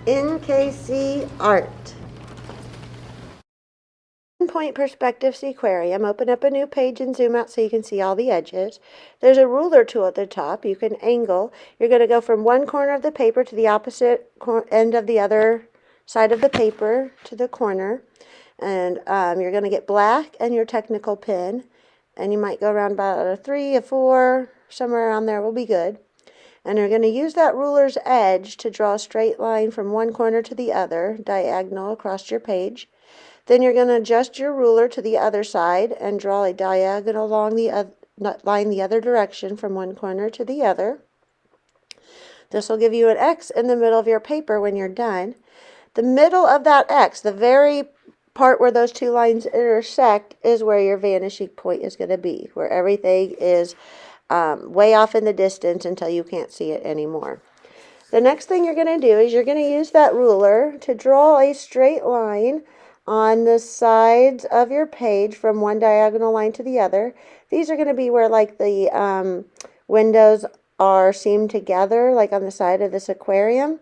NKC Art. Point perspective Seaquarium. Open up a new page and zoom out so you can see all the edges. There's a ruler tool at the top. You can angle. You're going to go from one corner of the paper to the opposite end of the other side of the paper to the corner. And you're going to get black and your technical pen. And you might go around about a 3, a 4, somewhere around there will be good. And you're going to use that ruler's edge to draw a straight line from one corner to the other, diagonal across your page. Then you're going to adjust your ruler to the other side and draw a diagonal along the line the other direction from one corner to the other. This will give you an X in the middle of your paper when you're done. The middle of that X, the very part where those two lines intersect, is where your vanishing point is going to be, where everything is way off in the distance until you can't see it anymore. The next thing you're going to do is you're going to use that ruler to draw a straight line on the sides of your page from one diagonal line to the other. These are going to be where like the windows are seamed together, like on the side of this aquarium.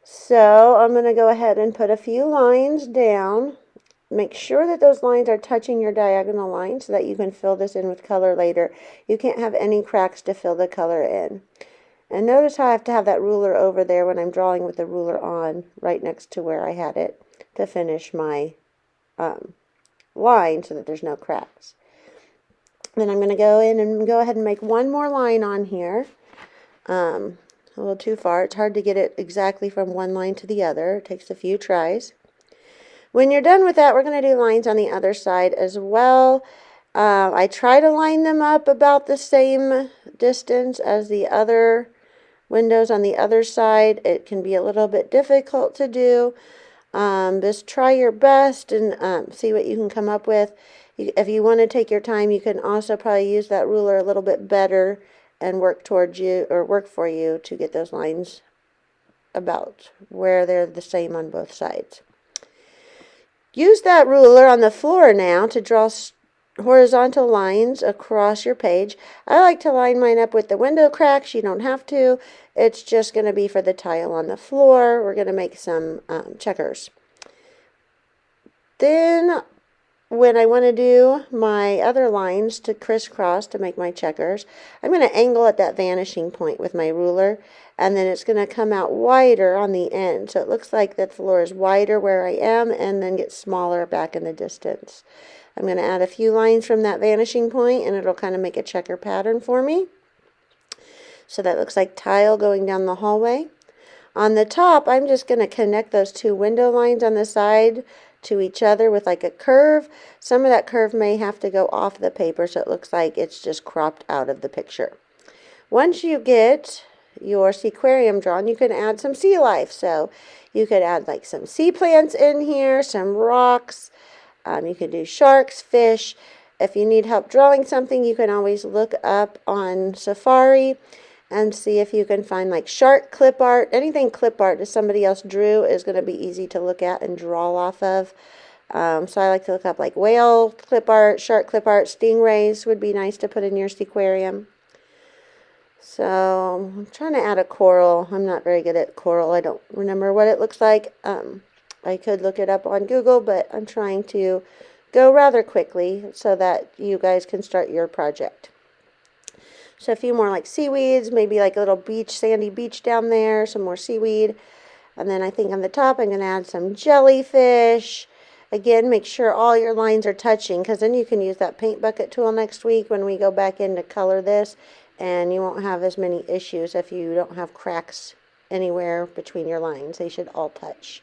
So I'm going to go ahead and put a few lines down. Make sure that those lines are touching your diagonal line so that you can fill this in with color later. You can't have any cracks to fill the color in. And notice how I have to have that ruler over there when I'm drawing with the ruler on, right next to where I had it, to finish my line so that there's no cracks. Then I'm going to go in and go ahead and make one more line on here. A little too far. It's hard to get it exactly from one line to the other. It takes a few tries. When you're done with that, we're going to do lines on the other side as well. I try to line them up about the same distance as the other windows on the other side. It can be a little bit difficult to do. Just try your best and see what you can come up with. If you want to take your time, you can also probably use that ruler a little bit better and work towards you, or work for you, to get those lines about where they're the same on both sides. Use that ruler on the floor now to draw horizontal lines across your page. I like to line mine up with the window cracks. You don't have to. It's just going to be for the tile on the floor. We're going to make some checkers. Then when I want to do my other lines to crisscross to make my checkers, I'm going to angle at that vanishing point with my ruler, and then it's going to come out wider on the end. So it looks like the floor is wider where I am and then gets smaller back in the distance. I'm going to add a few lines from that vanishing point, and it'll kind of make a checker pattern for me. So that looks like tile going down the hallway. On the top, I'm just going to connect those two window lines on the side to each other with like a curve. Some of that curve may have to go off the paper, so it looks like it's just cropped out of the picture. Once you get your seaquarium drawn, you can add some sea life. So you could add like some sea plants in here, some rocks. You could do sharks, fish. If you need help drawing something, you can always look up on Safari and see if you can find like shark clip art. Anything clip art that somebody else drew is going to be easy to look at and draw off of. So I like to look up like whale clip art, shark clip art, stingrays would be nice to put in your seaquarium. So I'm trying to add a coral. I'm not very good at coral. I don't remember what it looks like. I could look it up on Google, but I'm trying to go rather quickly so that you guys can start your project. So a few more like seaweeds, maybe like a little beach, sandy beach down there, some more seaweed. And then I think on the top I'm going to add some jellyfish. Again, make sure all your lines are touching, because then you can use that paint bucket tool next week when we go back in to color this, and you won't have as many issues if you don't have cracks anywhere between your lines. They should all touch.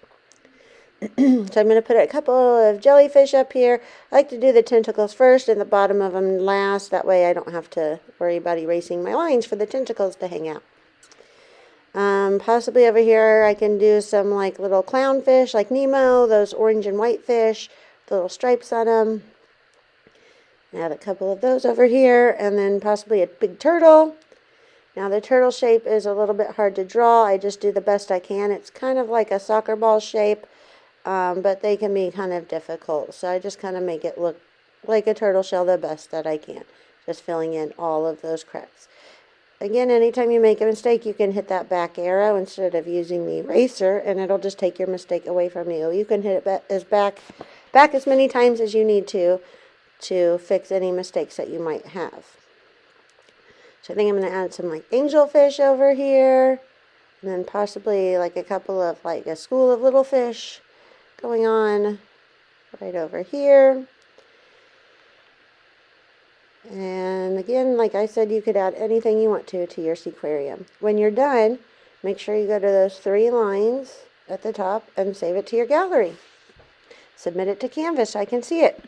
So I'm going to put a couple of jellyfish up here. I like to do the tentacles first and the bottom of them last. That way I don't have to worry about erasing my lines for the tentacles to hang out. Possibly over here I can do some like little clownfish like Nemo, those orange and white fish, the little stripes on them. Add a couple of those over here, and then possibly a big turtle. Now the turtle shape is a little bit hard to draw. I just do the best I can. It's kind of like a soccer ball shape. But they can be kind of difficult, so I just kind of make it look like a turtle shell the best that I can, just filling in all of those cracks. Again, anytime you make a mistake, you can hit that back arrow instead of using the eraser, and it'll just take your mistake away from you. You can hit it back as many times as you need to fix any mistakes that you might have. So I think I'm going to add some like angelfish over here, and then possibly like a couple of like a school of little fish going on right over here. And again, like I said, you could add anything you want to your Seaquarium. When you're done, make sure you go to those 3 lines at the top and save it to your gallery. Submit it to Canvas so I can see it.